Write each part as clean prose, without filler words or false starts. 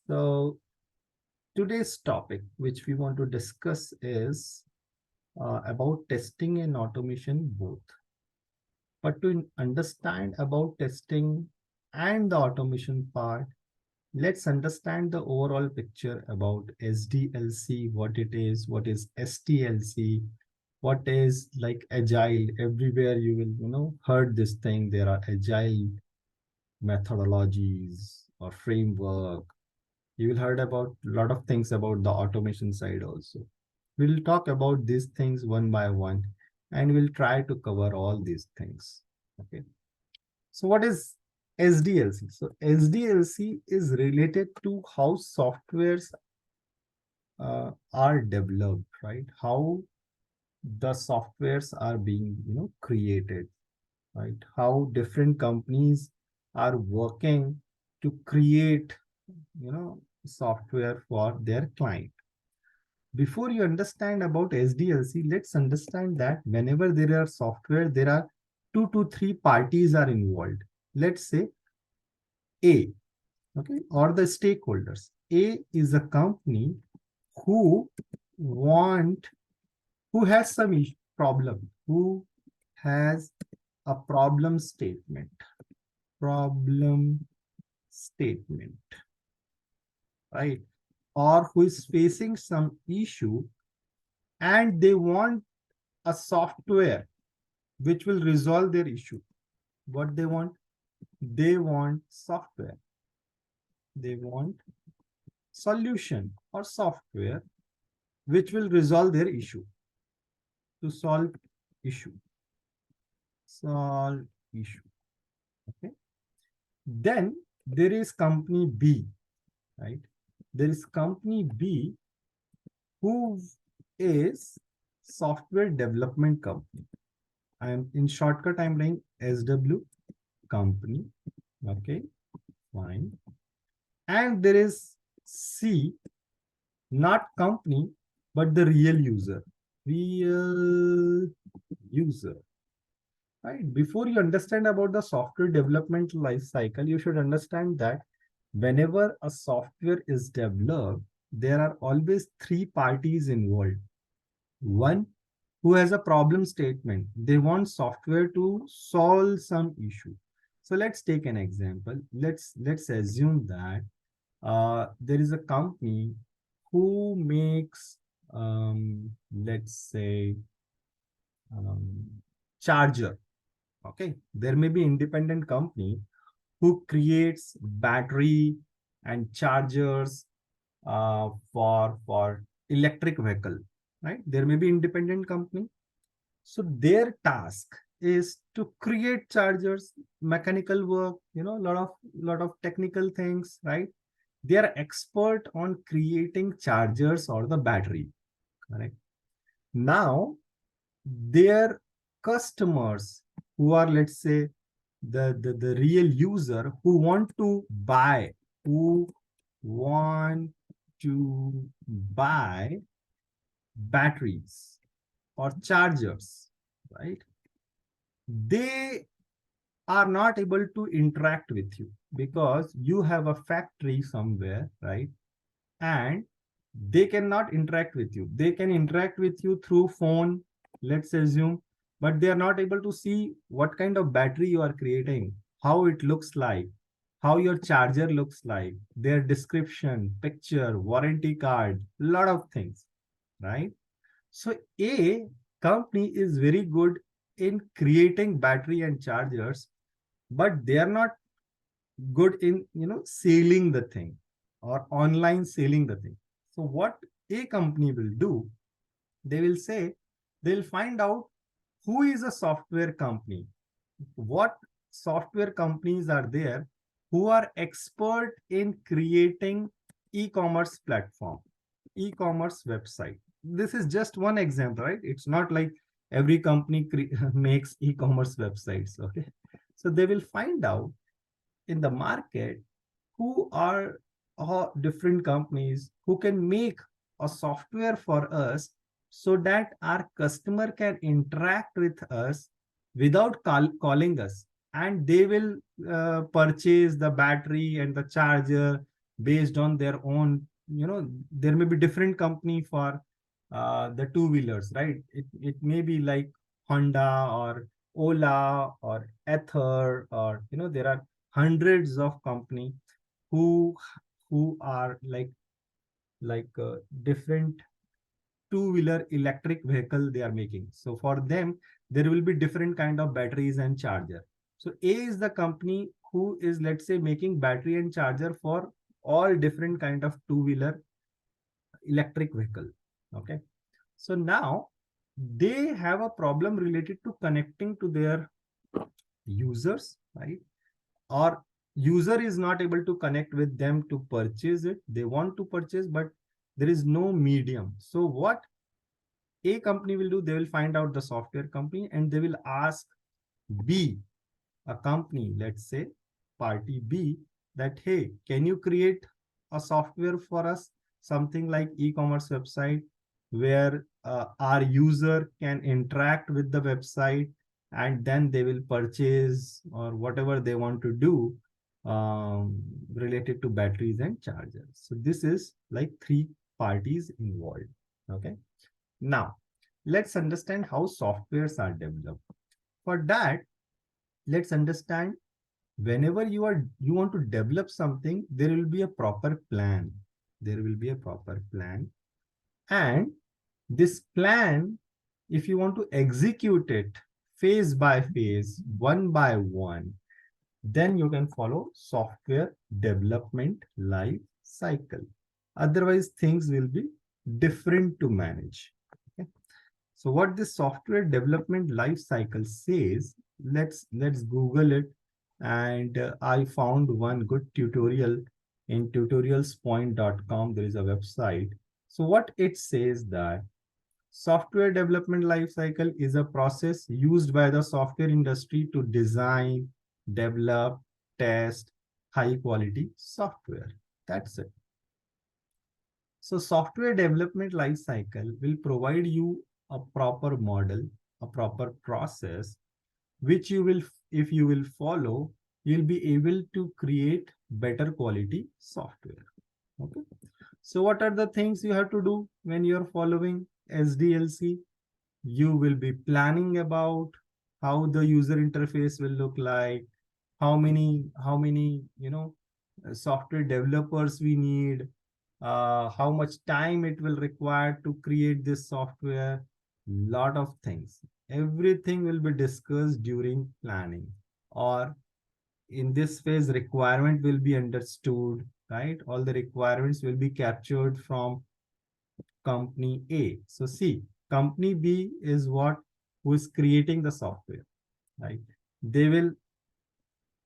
So today's topic, which we want to discuss, is about testing and automation both. But to understand about testing and the automation part, let's understand the overall picture about SDLC, what is SDLC, what is like agile. Everywhere you will, heard this thing. There are agile methodologies or framework. You will heard about a lot of things about the automation side also. We'll talk about these things one by one, and we'll try to cover all these things. Okay. So what is SDLC? So SDLC is related to how softwares are developed, right? How the softwares are being, created, right? How different companies are working to create, software for their client. Before you understand about SDLC, let's understand that whenever there are software, there are 2 to 3 parties are involved. Let's say A, okay, or the stakeholders. A is a company who want, who has some problem, who has a problem statement, right? Or who is facing some issue and they want a software which will resolve their issue. What they want? They want software. They want solution or software which will resolve their issue. To solve issue. Solve issue. Okay. Then there is company B, right? There is company B who is software development company. I am in shortcut, I'm writing SW company. Okay, fine. And there is C, not company, but the real user. Real user. Right? Before you understand about the software development life cycle, you should understand that whenever a software is developed, there are always 3 parties involved. One who has a problem statement. They want software to solve some issue. So let's take an example. Let's assume that there is a company who makes, let's say, charger. Okay, there may be independent company who creates battery and chargers for electric vehicle, right? There may be independent company. So their task is to create chargers, mechanical work, lot of technical things, right? They are expert on creating chargers or the battery, correct? Now, their customers who are, let's say, the real user who want to buy, who want to buy batteries or chargers, right? They are not able to interact with you because you have a factory somewhere, right? And they cannot interact with you. They can interact with you through phone, let's assume, but they are not able to see what kind of battery you are creating, how it looks like, how your charger looks like, their description, picture, warranty card, lot of things, right? So a company is very good in creating battery and chargers, but they are not good in, selling the thing or online selling the thing. So what a company will do, they will say, they'll find out who is a software company, what software companies are there who are expert in creating e-commerce platform, e-commerce website. This is just one example, right? It's not like every company makes e-commerce websites. Okay, so they will find out in the market who are different companies who can make a software for us so that our customer can interact with us without calling us, and they will purchase the battery and the charger based on their own, there may be different company for the two-wheelers, right? It may be like Honda or Ola or Ether, or there are hundreds of company who are different two-wheeler electric vehicle they are making. So for them, there will be different kind of batteries and charger. So A is the company who is, let's say, making battery and charger for all different kind of two-wheeler electric vehicle. Okay. So now they have a problem related to connecting to their users, right? Or user is not able to connect with them to purchase it. They want to purchase, but there is no medium. So what A company will do, they will find out the software company and they will ask B, a company, let's say party B, that, hey, can you create a software for us, something like e-commerce website where our user can interact with the website and then they will purchase or whatever they want to do related to batteries and chargers. So this is like three parties involved. Okay. Now, let's understand how softwares are developed. For that, let's understand whenever you want to develop something, there will be a proper plan. There will be a proper plan. And this plan, if you want to execute it phase by phase, one by one, then you can follow software development life cycle. Otherwise, things will be different to manage. Okay? So what this software development life cycle says, let's Google it. And I found one good tutorial in tutorialspoint.com. There is a website. So what it says that software development life cycle is a process used by the software industry to design, develop, test high quality software. That's it. So software development life cycle will provide you a proper model, a proper process, which you will, if you will follow, you'll be able to create better quality software. Okay. So what are the things you have to do when you're following SDLC? You will be planning about how the user interface will look like, how many, software developers we need, how much time it will require to create this software, lot of things. Everything will be discussed during planning, or in this phase, requirement will be understood, right? All the requirements will be captured from company A. So see, company B is what, who is creating the software, right? They will,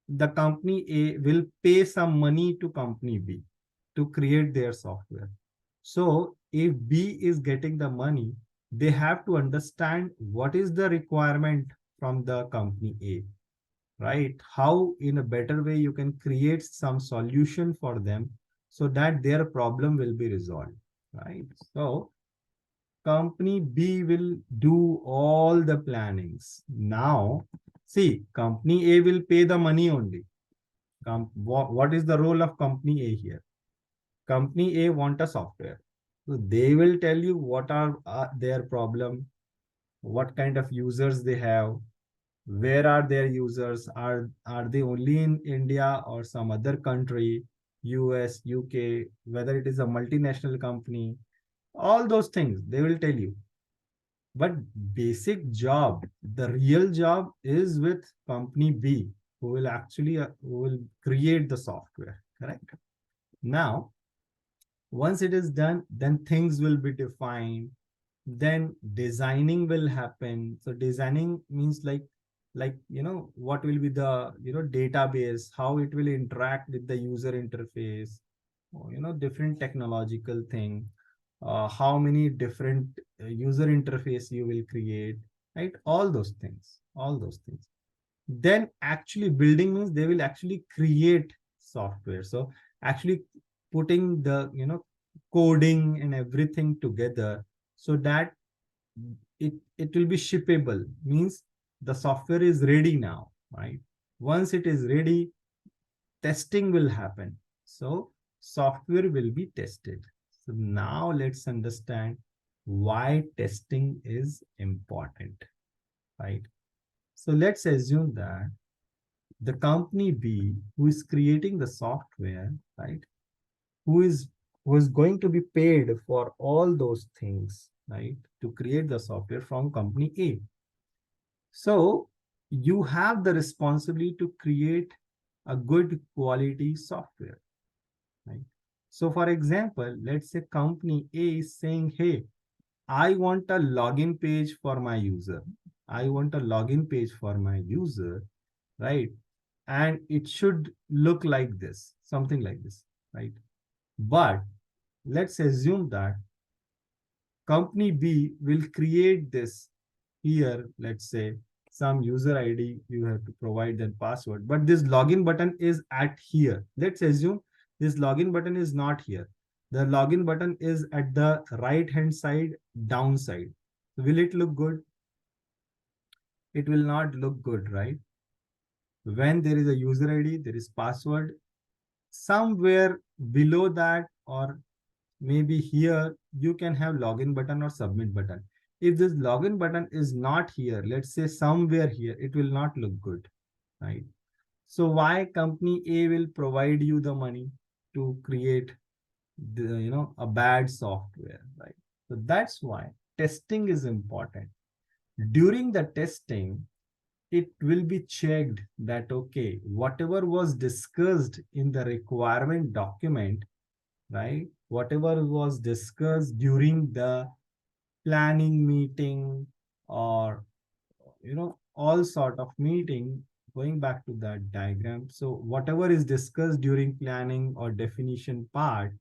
the company A will pay some money to company B to create their software. So if B is getting the money, they have to understand what is the requirement from the company A, right? How in a better way you can create some solution for them so that their problem will be resolved, right? So company B will do all the plannings. Now, see, company A will pay the money only. What is the role of company A here? Company A want a software. So they will tell you what are their problem, what kind of users they have, where are their users, are they only in India or some other country, US, UK, whether it is a multinational company, all those things they will tell you. But basic job, the real job is with company B, who will actually who will create the software, correct? Now, once it is done, then things will be defined, then designing will happen. So designing means like what will be the database, how it will interact with the user interface, or different technological thing, how many different user interface you will create, right? All those things. Then actually building means they will actually create software. So actually putting the coding and everything together so that it will be shippable, means the software is ready now, right? Once it is ready, testing will happen. So software will be tested. So now let's understand why testing is important, right? So let's assume that the company B who is creating the software, right? Who is who is going to be paid for all those things, right? To create the software from company A. So you have the responsibility to create a good quality software, right? So for example, let's say company A is saying, hey, I want a login page for my user. I want a login page for my user, right? And it should look like this, something like this, right? But let's assume that company B will create this here, let's say some user ID, you have to provide that password, but this login button is at here. Let's assume this login button is not here. The login button is at the right hand side, downside. Will it look good? It will not look good, right? When there is a user ID, there is password. Somewhere below that, or maybe here, you can have login button or submit button. If this login button is not here, let's say somewhere here, it will not look good, right? So why company A will provide you the money to create the, a bad software, right? So that's why testing is important. During the testing, it will be checked that, okay, whatever was discussed in the requirement document, right? Whatever was discussed during the planning meeting, or all sort of meeting, going back to that diagram. So whatever is discussed during planning or defining part,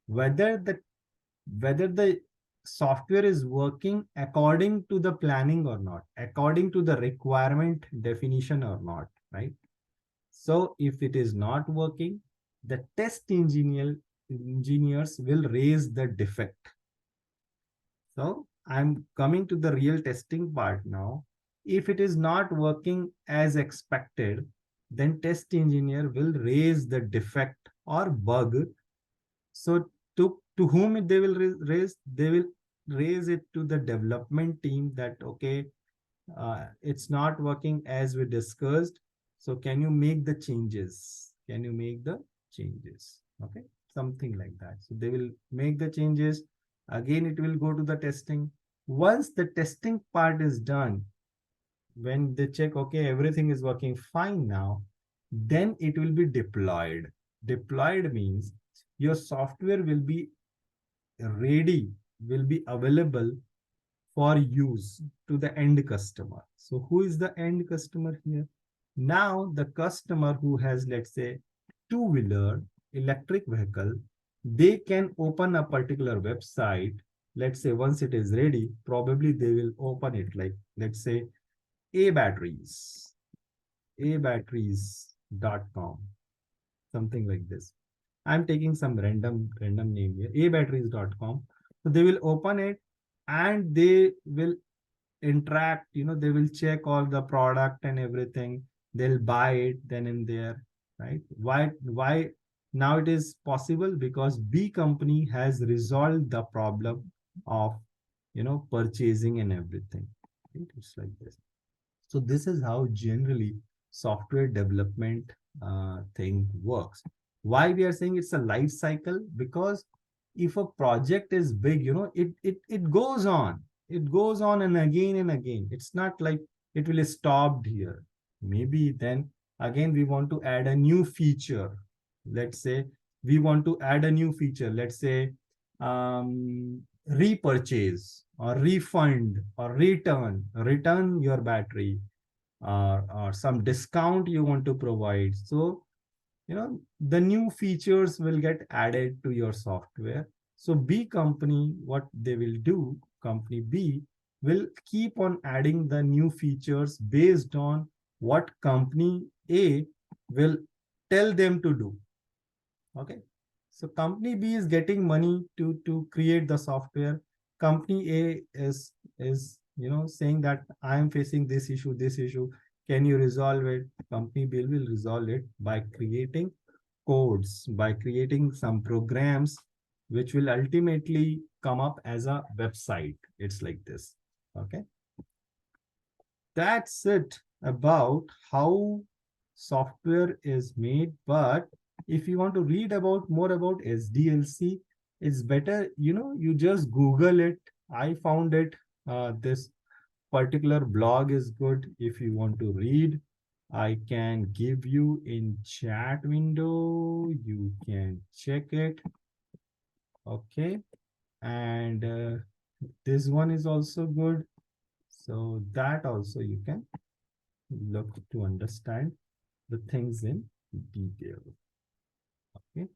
whether the software is working according to the planning or not, according to the requirement definition or not, right? So if it is not working, the engineers will raise the defect. So I'm coming to the real testing part now. If it is not working as expected, then test engineer will raise the defect or bug. So to whom they will raise? They will raise it to the development team that, okay, it's not working as we discussed. So can you make the changes? Can you make the changes? Okay, something like that. So they will make the changes. Again, it will go to the testing. Once the testing part is done, when they check, okay, everything is working fine now, then it will be deployed. Deployed means your software will be ready, will be available for use to the end customer. So who is the end customer here? Now the customer who has, let's say, two-wheeler electric vehicle, they can open a particular website. Let's say once it is ready, probably they will open it like, let's say, a batteries, abatteries.com, something like this. I'm taking some random name here, abatteries.com. So they will open it and they will interact, they will check all the product and everything. They'll buy it then and there, right? Why now it is possible? Because B company has resolved the problem of, purchasing and everything. Right? It's like this. So this is how generally software development thing works. Why we are saying it's a life cycle? Because if a project is big, it goes on. It goes on and again. It's not like it will stop here. Maybe then again we want to add a new feature. Let's say we want to add a new feature. Let's say repurchase or refund or return your battery, or some discount you want to provide. So the new features will get added to your software. So B company, what they will do, company B will keep on adding the new features based on what company A will tell them to do. Okay, so company B is getting money to create the software. Company A is saying that I am facing this issue. Can you resolve it? Company B will resolve it by creating codes, by creating some programs which will ultimately come up as a website. It's like this. Okay. That's it about how software is made. But if you want to read about more about SDLC, it's better, you just Google it. I found it. This particular blog is good. If you want to read, I can give you in chat window. You can check it. Okay. And this one is also good. So that also you can look to understand the things in detail. Okay.